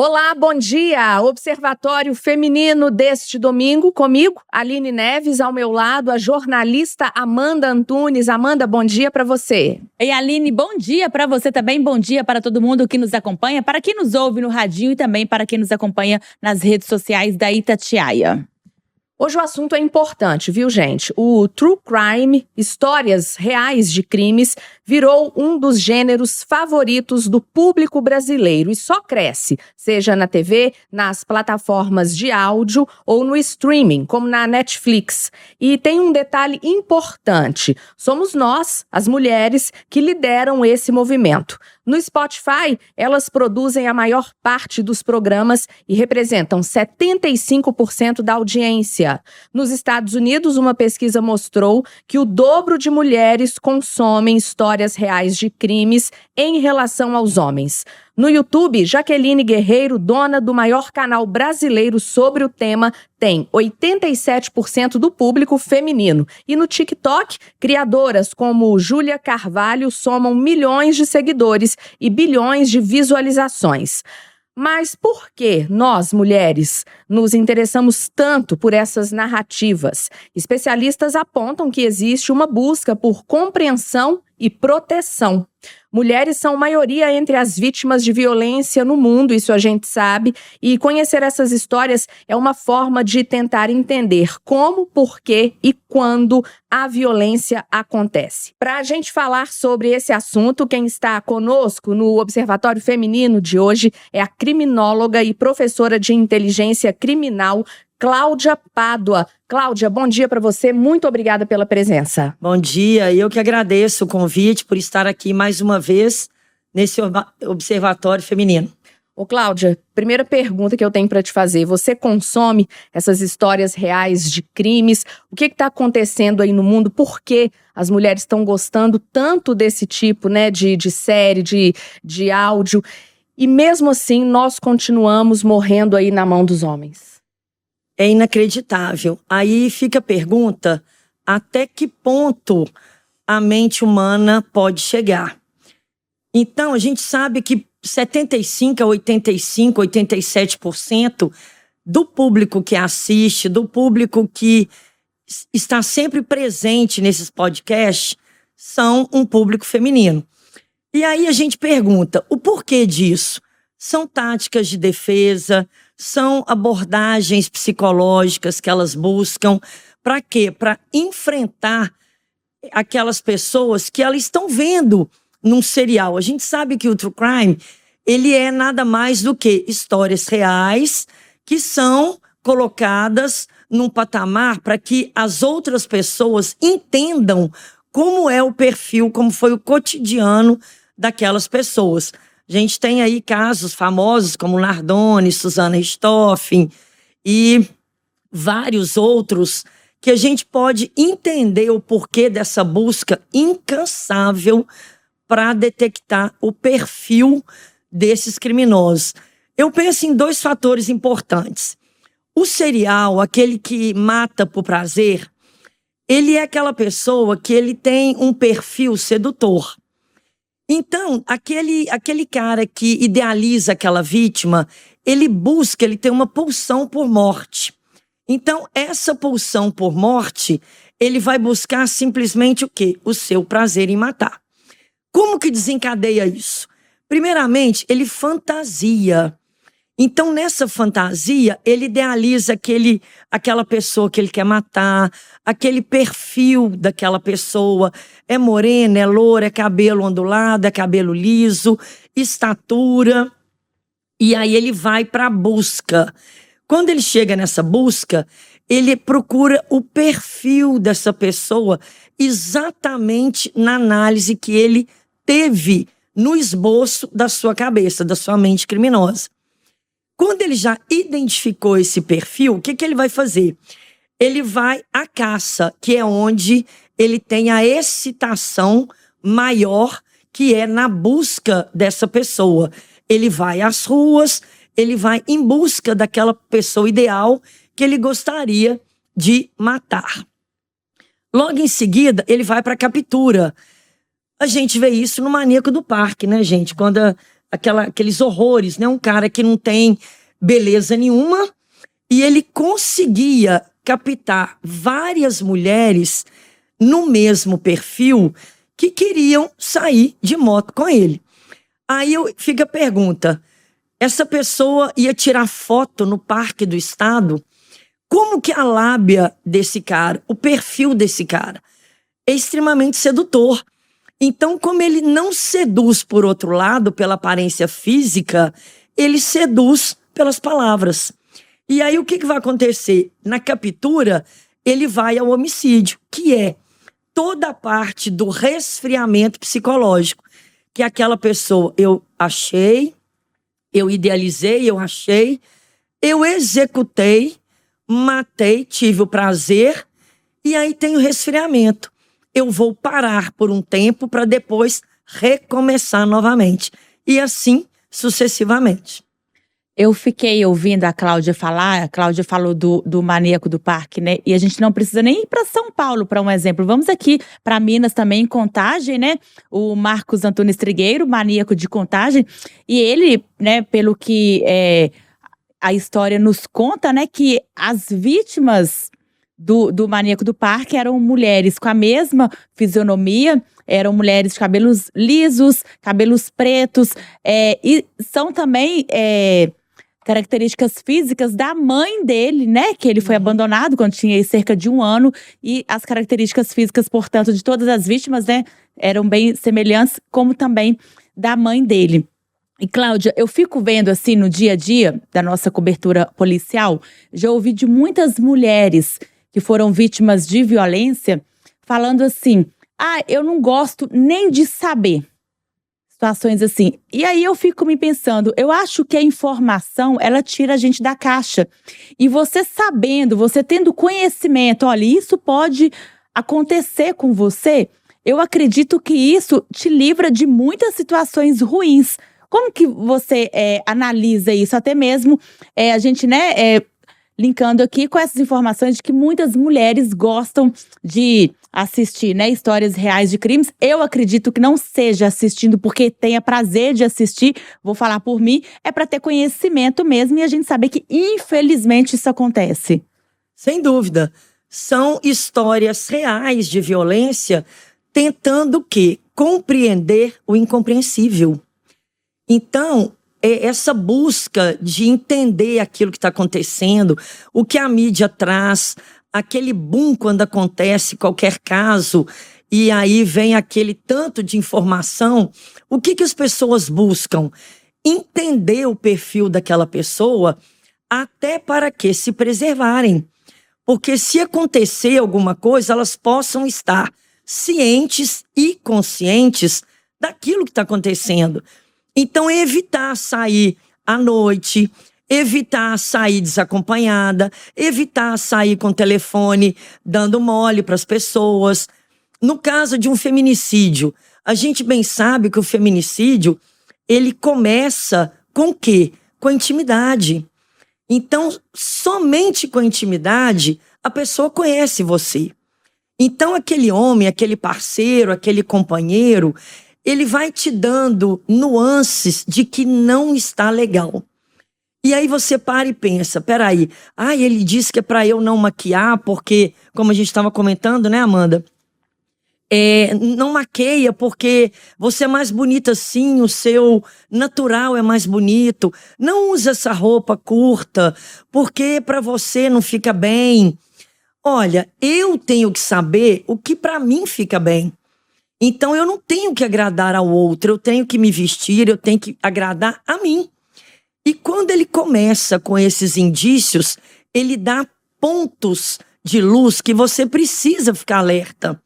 Olá, bom dia! Observatório Feminino deste domingo, comigo, Aline Neves, ao meu lado, a jornalista Amanda Antunes. Amanda, bom dia para você. Ei, Aline, bom dia para você também, bom dia para todo mundo que nos acompanha, para quem nos ouve no radinho e também para quem nos acompanha nas redes sociais da Itatiaia. Hoje o assunto é importante, viu, gente? O True Crime, histórias reais de crimes, virou um dos gêneros favoritos do público brasileiro e só cresce, seja na TV, nas plataformas de áudio ou no streaming, como na Netflix. E tem um detalhe importante: somos nós, as mulheres, que lideram esse movimento. No Spotify, elas produzem a maior parte dos programas e representam 75% da audiência. Nos Estados Unidos, uma pesquisa mostrou que o dobro de mulheres consomem histórias reais de crimes em relação aos homens. No YouTube, Jaqueline Guerreiro, dona do maior canal brasileiro sobre o tema, tem 87% do público feminino. E no TikTok, criadoras como Júlia Carvalho somam milhões de seguidores e bilhões de visualizações. Mas por que nós, mulheres, nos interessamos tanto por essas narrativas? Especialistas apontam que existe uma busca por compreensão e proteção. Mulheres são maioria entre as vítimas de violência no mundo, isso a gente sabe, e conhecer essas histórias é uma forma de tentar entender como, por quê e quando a violência acontece. Para a gente falar sobre esse assunto, quem está conosco no Observatório Feminino de hoje é a criminóloga e professora de inteligência criminal, Cláudia Pádua. Cláudia, bom dia para você, muito obrigada pela presença. Bom dia, eu que agradeço o convite por estar aqui mais uma vez nesse Observatório Feminino. Ô Cláudia, primeira pergunta que eu tenho para te fazer, você consome essas histórias reais de crimes? O que está acontecendo aí no mundo? Por que as mulheres estão gostando tanto desse tipo, né, de série, de áudio? E mesmo assim, nós continuamos morrendo aí na mão dos homens. É inacreditável. Aí fica a pergunta, até que ponto a mente humana pode chegar? Então, a gente sabe que 75% a 85%, 87% do público que assiste, do público que está sempre presente nesses podcasts, são um público feminino. E aí a gente pergunta, o porquê disso? São táticas de defesa, são abordagens psicológicas que elas buscam. Para quê? Para enfrentar aquelas pessoas que elas estão vendo num serial. A gente sabe que o True Crime, ele é nada mais do que histórias reais que são colocadas num patamar para que as outras pessoas entendam como é o perfil, como foi o cotidiano daquelas pessoas. A gente tem aí casos famosos como Nardone, Susana Richthofen e vários outros que a gente pode entender o porquê dessa busca incansável para detectar o perfil desses criminosos. Eu penso em dois fatores importantes. O serial, aquele que mata por prazer, ele é aquela pessoa que ele tem um perfil sedutor. Então, aquele cara que idealiza aquela vítima, ele tem uma pulsão por morte. Então, essa pulsão por morte, ele vai buscar simplesmente o quê? O seu prazer em matar. Como que desencadeia isso? Primeiramente, ele fantasia. Então, nessa fantasia, ele idealiza aquela pessoa que ele quer matar, aquele perfil daquela pessoa. É morena, é loura, é cabelo ondulado, é cabelo liso, estatura. E aí ele vai para a busca. Quando ele chega nessa busca, ele procura o perfil dessa pessoa exatamente na análise que ele teve no esboço da sua cabeça, da sua mente criminosa. Quando ele já identificou esse perfil, o que ele vai fazer? Ele vai à caça, que é onde ele tem a excitação maior, que é na busca dessa pessoa. Ele vai às ruas, ele vai em busca daquela pessoa ideal que ele gostaria de matar. Logo em seguida, ele vai para a captura. A gente vê isso no Maníaco do Parque, né, gente? Quando aqueles horrores, né? Um cara que não tem beleza nenhuma, e ele conseguia captar várias mulheres no mesmo perfil que queriam sair de moto com ele. Aí fica a pergunta, essa pessoa ia tirar foto no Parque do Estado? Como que a lábia desse cara, o perfil desse cara, é extremamente sedutor. Então, como ele não seduz por outro lado, pela aparência física, ele seduz pelas palavras. E aí o que vai acontecer? Na captura, ele vai ao homicídio, que é toda a parte do resfriamento psicológico. Que aquela pessoa, eu achei, eu idealizei, eu achei, eu executei, matei, tive o prazer, e aí tem o resfriamento. Eu vou parar por um tempo para depois recomeçar novamente. E assim sucessivamente. Eu fiquei ouvindo a Cláudia falar, a Cláudia falou do maníaco do parque, né? E a gente não precisa nem ir para São Paulo, para um exemplo. Vamos aqui para Minas também, em Contagem, né? O Marcos Antunes Trigueiro, maníaco de Contagem. E ele, né, pelo que a história nos conta, né, que as vítimas do maníaco do parque eram mulheres com a mesma fisionomia, eram mulheres de cabelos lisos, cabelos pretos, e são também características físicas da mãe dele, né? Que ele foi abandonado quando tinha cerca de 1 ano, e as características físicas, portanto, de todas as vítimas, né, eram bem semelhantes, como também da mãe dele. E, Cláudia, eu fico vendo assim no dia a dia da nossa cobertura policial, já ouvi de muitas mulheres que foram vítimas de violência, falando assim, eu não gosto nem de saber. Situações assim. E aí eu fico me pensando, eu acho que a informação, ela tira a gente da caixa. E você sabendo, você tendo conhecimento, olha, isso pode acontecer com você, eu acredito que isso te livra de muitas situações ruins. Como que você analisa isso? Até mesmo a gente, né, linkando aqui com essas informações de que muitas mulheres gostam de assistir, né, histórias reais de crimes. Eu acredito que não seja assistindo porque tenha prazer de assistir, vou falar por mim, é para ter conhecimento mesmo e a gente saber que infelizmente isso acontece. Sem dúvida. São histórias reais de violência tentando o quê? Compreender o incompreensível. Então, essa busca de entender aquilo que está acontecendo, o que a mídia traz, aquele boom quando acontece qualquer caso, e aí vem aquele tanto de informação, o que as pessoas buscam? Entender o perfil daquela pessoa, até para que se preservarem. Porque se acontecer alguma coisa, elas possam estar cientes e conscientes daquilo que está acontecendo. Então, evitar sair à noite, evitar sair desacompanhada, evitar sair com o telefone dando mole para as pessoas. No caso de um feminicídio, a gente bem sabe que o feminicídio, ele começa com o quê? Com a intimidade. Então, somente com a intimidade, a pessoa conhece você. Então, aquele homem, aquele parceiro, aquele companheiro, ele vai te dando nuances de que não está legal. E aí você para e pensa, peraí, ele disse que é para eu não maquiar, porque, como a gente estava comentando, né, Amanda? Não maqueia porque você é mais bonita assim, o seu natural é mais bonito. Não usa essa roupa curta, porque para você não fica bem. Olha, eu tenho que saber o que para mim fica bem. Então, eu não tenho que agradar ao outro, eu tenho que me vestir, eu tenho que agradar a mim. E quando ele começa com esses indícios, ele dá pontos de luz que você precisa ficar alerta.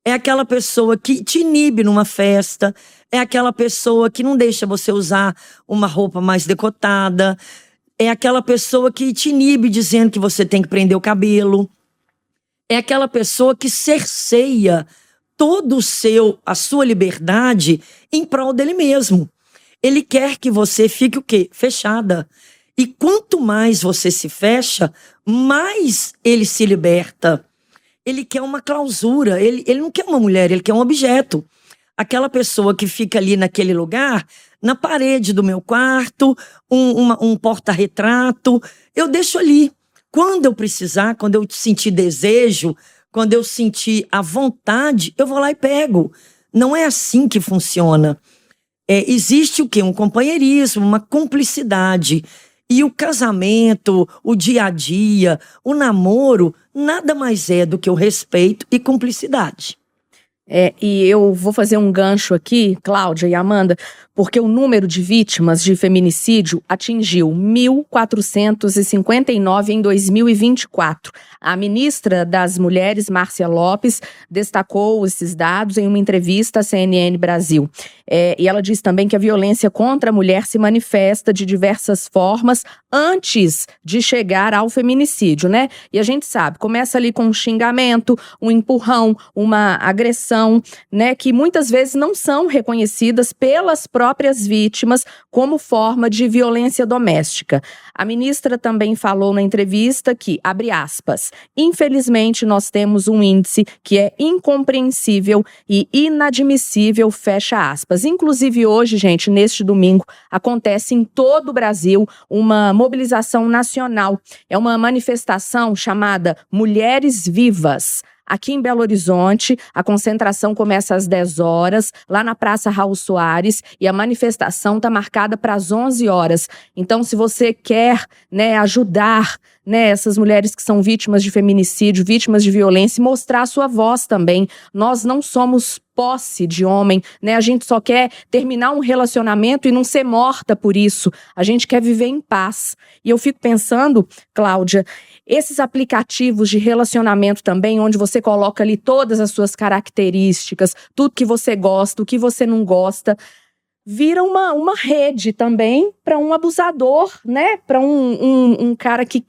É aquela pessoa que te inibe numa festa, é aquela pessoa que não deixa você usar uma roupa mais decotada, é aquela pessoa que te inibe dizendo que você tem que prender o cabelo, é aquela pessoa que cerceia toda a sua liberdade em prol dele mesmo. Ele quer que você fique o quê? Fechada. E quanto mais você se fecha, mais ele se liberta. Ele quer uma clausura, ele não quer uma mulher, ele quer um objeto. aquela pessoa que fica ali naquele lugar, na parede do meu quarto, um porta-retrato, eu deixo ali. Quando eu precisar, quando eu sentir desejo, quando eu sentir a vontade, eu vou lá e pego. Não é assim que funciona. Existe o quê? Um companheirismo, uma cumplicidade. E o casamento, o dia a dia, o namoro, nada mais é do que o respeito e cumplicidade. E eu vou fazer um gancho aqui, Cláudia e Amanda, porque o número de vítimas de feminicídio atingiu 1.459 em 2024. A ministra das Mulheres, Márcia Lopes, destacou esses dados em uma entrevista à CNN Brasil. E ela diz também que a violência contra a mulher se manifesta de diversas formas antes de chegar ao feminicídio, né? E a gente sabe, começa ali com um xingamento, um empurrão, uma agressão, né? Que muitas vezes não são reconhecidas pelas próprias vítimas como forma de violência doméstica. A ministra também falou na entrevista que, abre aspas, infelizmente nós temos um índice que é incompreensível e inadmissível, fecha aspas. Inclusive hoje, gente, neste domingo, acontece em todo o Brasil uma mobilização nacional. É uma manifestação chamada Mulheres Vivas. Aqui em Belo Horizonte, a concentração começa às 10 horas, lá na Praça Raul Soares, e a manifestação está marcada para as 11 horas. Então, se você quer, né, ajudar, né, essas mulheres que são vítimas de feminicídio, vítimas de violência, e mostrar a sua voz também. Nós não somos posse de homem, né? A gente só quer terminar um relacionamento e não ser morta por isso. A gente quer viver em paz. E eu fico pensando, Cláudia, esses aplicativos de relacionamento também, onde você coloca ali todas as suas características, tudo que você gosta, o que você não gosta, vira uma rede também para um abusador, né? Para um cara que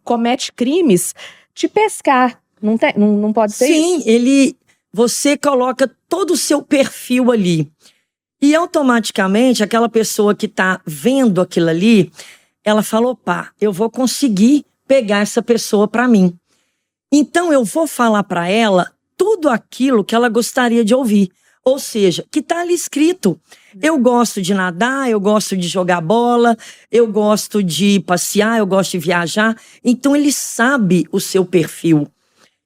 comete crimes, te pescar. Não pode ser isso? Sim, você coloca todo o seu perfil ali. E automaticamente, aquela pessoa que está vendo aquilo ali, ela fala, opa, eu vou conseguir pegar essa pessoa para mim. Então, eu vou falar para ela tudo aquilo que ela gostaria de ouvir. Ou seja, que está ali escrito. Eu gosto de nadar, eu gosto de jogar bola, eu gosto de passear, eu gosto de viajar. Então, ele sabe o seu perfil.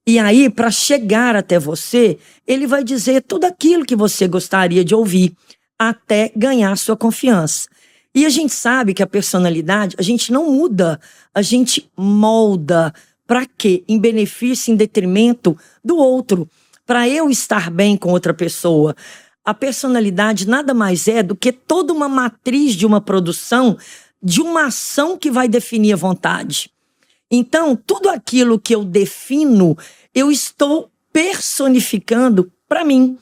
E aí, para chegar até você, ele vai dizer tudo aquilo que você gostaria de ouvir, até ganhar sua confiança. E a gente sabe que a personalidade, a gente não muda, a gente molda. Para quê? Em benefício, em detrimento do outro. Para eu estar bem com outra pessoa. A personalidade nada mais é do que toda uma matriz de uma produção, de uma ação que vai definir a vontade. Então, tudo aquilo que eu defino, eu estou personificando para mim.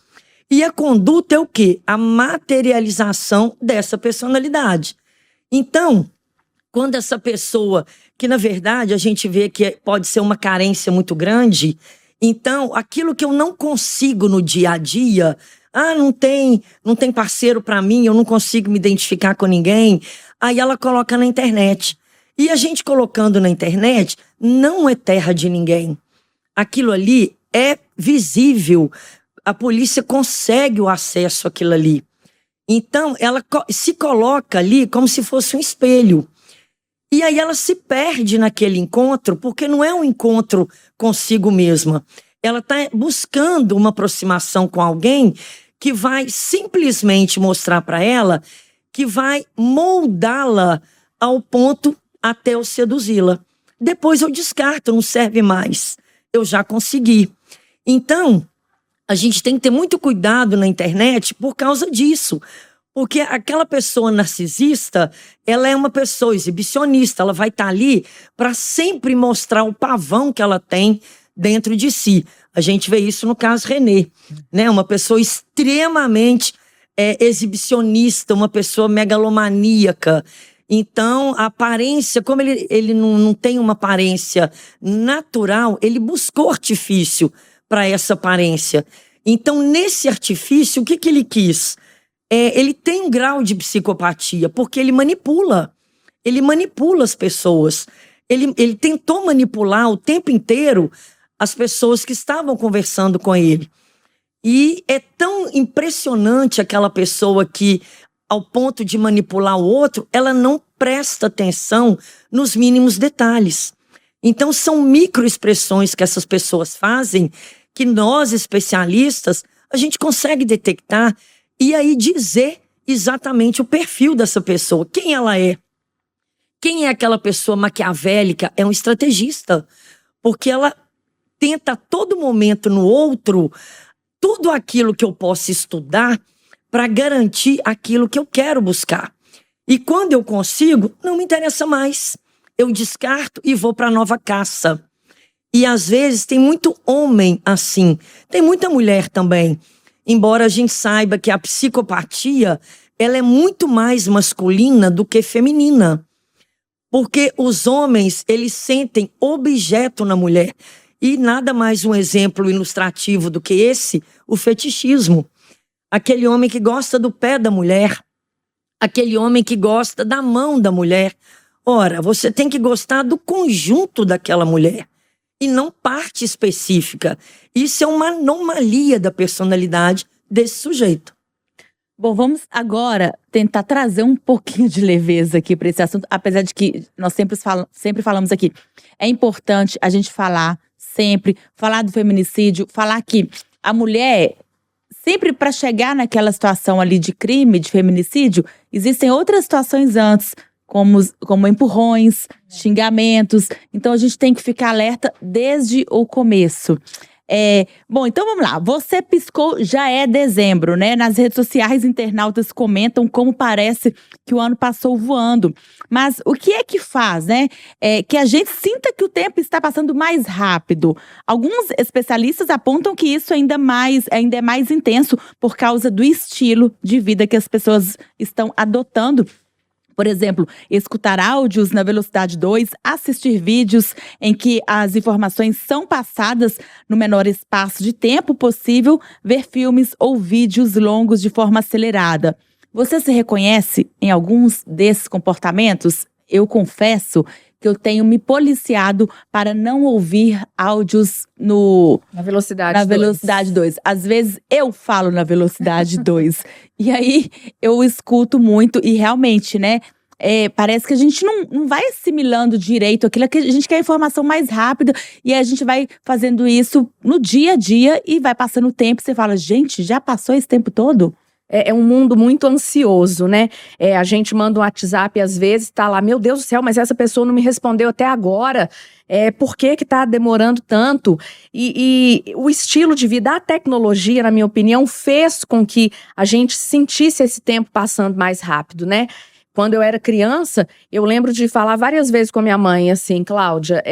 E a conduta é o quê? A materialização dessa personalidade. Então, quando essa pessoa, que na verdade a gente vê que pode ser uma carência muito grande, então aquilo que eu não consigo no dia a dia, não tem parceiro para mim, eu não consigo me identificar com ninguém, aí ela coloca na internet. E a gente colocando na internet não é terra de ninguém. Aquilo ali é visível. A polícia consegue o acesso àquilo ali. Então, ela se coloca ali como se fosse um espelho. E aí ela se perde naquele encontro, porque não é um encontro consigo mesma. Ela está buscando uma aproximação com alguém que vai simplesmente mostrar para ela, que vai moldá-la ao ponto até eu seduzi-la. Depois eu descarto, não serve mais. Eu já consegui. Então, a gente tem que ter muito cuidado na internet por causa disso. Porque aquela pessoa narcisista, ela é uma pessoa exibicionista. Ela vai estar ali para sempre mostrar o pavão que ela tem dentro de si. A gente vê isso no caso René, né? Uma pessoa extremamente exibicionista, uma pessoa megalomaníaca. Então, a aparência, como ele não tem uma aparência natural, ele buscou artifício para essa aparência. Então, nesse artifício, o que ele quis? Ele tem um grau de psicopatia, porque ele manipula. Ele manipula as pessoas. Ele tentou manipular o tempo inteiro as pessoas que estavam conversando com ele. E é tão impressionante aquela pessoa que, ao ponto de manipular o outro, ela não presta atenção nos mínimos detalhes. Então, são microexpressões que essas pessoas fazem que nós, especialistas, a gente consegue detectar e aí dizer exatamente o perfil dessa pessoa, quem ela é. Quem é aquela pessoa maquiavélica? É um estrategista, porque ela tenta a todo momento no outro tudo aquilo que eu posso estudar para garantir aquilo que eu quero buscar. E quando eu consigo, não me interessa mais. Eu descarto e vou para a nova caça. E às vezes tem muito homem assim, tem muita mulher também. Embora a gente saiba que a psicopatia, ela é muito mais masculina do que feminina. Porque os homens, eles sentem objeto na mulher. E nada mais um exemplo ilustrativo do que esse, o fetichismo. Aquele homem que gosta do pé da mulher, aquele homem que gosta da mão da mulher. Ora, você tem que gostar do conjunto daquela mulher e não parte específica. Isso é uma anomalia da personalidade desse sujeito. Bom, vamos agora tentar trazer um pouquinho de leveza aqui para esse assunto, apesar de que nós sempre falamos aqui. É importante a gente falar do feminicídio, falar que a mulher, sempre para chegar naquela situação ali de crime, de feminicídio, existem outras situações antes, como empurrões, xingamentos. Então a gente tem que ficar alerta desde o começo. Bom, então vamos lá. Você piscou, já é dezembro, né? Nas redes sociais, internautas comentam como parece que o ano passou voando. Mas o que é que faz, né? Que a gente sinta que o tempo está passando mais rápido. Alguns especialistas apontam que isso ainda é mais intenso por causa do estilo de vida que as pessoas estão adotando. Por exemplo, escutar áudios na velocidade 2, assistir vídeos em que as informações são passadas no menor espaço de tempo possível, ver filmes ou vídeos longos de forma acelerada. Você se reconhece em alguns desses comportamentos? Eu confesso que eu tenho me policiado para não ouvir áudios na velocidade 2. Às vezes eu falo na velocidade 2. E aí eu escuto muito e realmente, né? Parece que a gente não vai assimilando direito aquilo, que a gente quer informação mais rápida e a gente vai fazendo isso no dia a dia e vai passando o tempo e você fala, gente, já passou esse tempo todo? É um mundo muito ansioso, né? A gente manda um WhatsApp às vezes, tá lá, meu Deus do céu, mas essa pessoa não me respondeu até agora. Por que tá demorando tanto? E o estilo de vida, a tecnologia, na minha opinião, fez com que a gente sentisse esse tempo passando mais rápido, né? Quando eu era criança, eu lembro de falar várias vezes com a minha mãe, assim, Cláudia,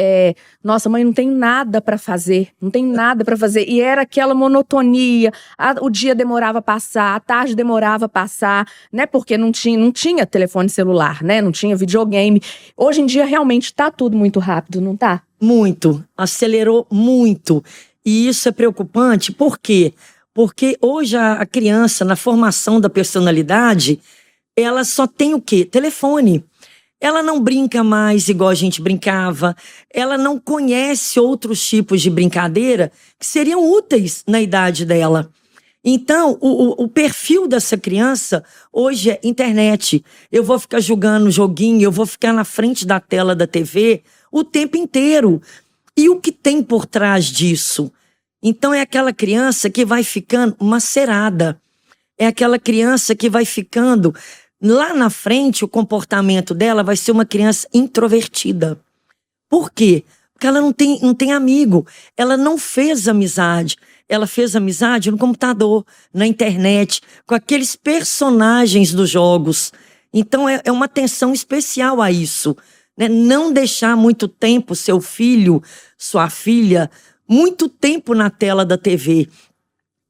nossa, mãe, não tem nada para fazer, não tem nada para fazer. E era aquela monotonia, o dia demorava a passar, a tarde demorava a passar, né? Porque não tinha telefone celular, né? Não tinha videogame. Hoje em dia, realmente, tá tudo muito rápido, não tá? Muito, acelerou muito. E isso é preocupante, por quê? Porque hoje a criança, na formação da personalidade, ela só tem o quê? Telefone. Ela não brinca mais igual a gente brincava. Ela não conhece outros tipos de brincadeira que seriam úteis na idade dela. Então, o perfil dessa criança hoje é internet. Eu vou ficar jogando joguinho, eu vou ficar na frente da tela da TV o tempo inteiro. E o que tem por trás disso? Então, é aquela criança que vai ficando macerada. É aquela criança que vai ficando... Lá na frente, o comportamento dela vai ser uma criança introvertida. Por quê? Porque ela não tem amigo. Ela não fez amizade. Ela fez amizade no computador, na internet, com aqueles personagens dos jogos. Então, é uma atenção especial a isso, né? Não deixar muito tempo seu filho, sua filha, muito tempo na tela da TV.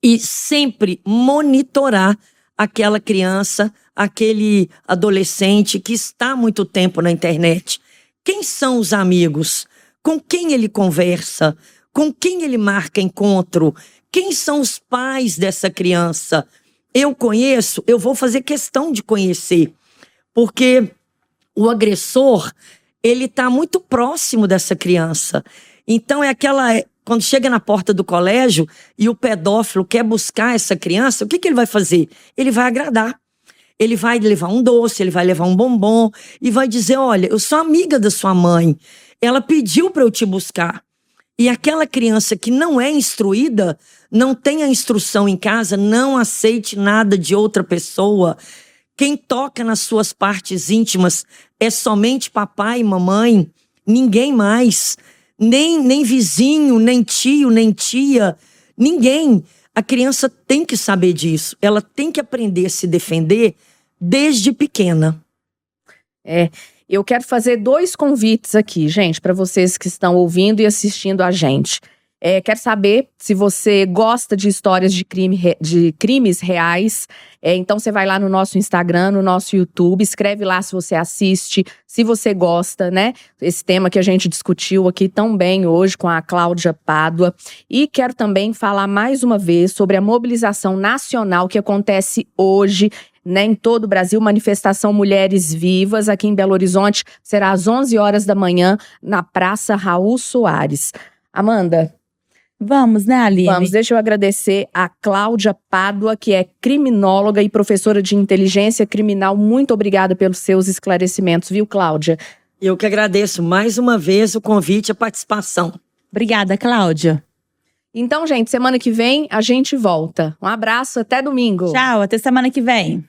E sempre monitorar aquela criança, aquele adolescente que está há muito tempo na internet. Quem são os amigos? Com quem ele conversa? Com quem ele marca encontro? Quem são os pais dessa criança? Eu conheço, eu vou fazer questão de conhecer. Porque o agressor, ele está muito próximo dessa criança. Então é aquela quando chega na porta do colégio e o pedófilo quer buscar essa criança, o que ele vai fazer? Ele vai agradar. Ele vai levar um doce, ele vai levar um bombom e vai dizer, olha, eu sou amiga da sua mãe, ela pediu para eu te buscar. E aquela criança que não é instruída, não tem a instrução em casa, não aceite nada de outra pessoa. Quem toca nas suas partes íntimas é somente papai e mamãe, ninguém mais. Nem vizinho, nem tio, nem tia, ninguém. A criança tem que saber disso. Ela tem que aprender a se defender desde pequena. Eu quero fazer 2 convites aqui, gente, para vocês que estão ouvindo e assistindo a gente. Quero saber se você gosta de histórias de crimes reais. Então você vai lá no nosso Instagram, no nosso YouTube, escreve lá se você assiste, se você gosta, né? Esse tema que a gente discutiu aqui tão bem hoje com a Cláudia Pádua. E quero também falar mais uma vez sobre a mobilização nacional que acontece hoje, né, em todo o Brasil, manifestação Mulheres Vivas, aqui em Belo Horizonte, será às 11 horas da manhã, na Praça Raul Soares. Amanda? Vamos, né, Aline? Vamos, deixa eu agradecer a Cláudia Pádua, que é criminóloga e professora de inteligência criminal. Muito obrigada pelos seus esclarecimentos, viu, Cláudia? Eu que agradeço mais uma vez o convite e a participação. Obrigada, Cláudia. Então, gente, semana que vem a gente volta. Um abraço, até domingo. Tchau, até semana que vem.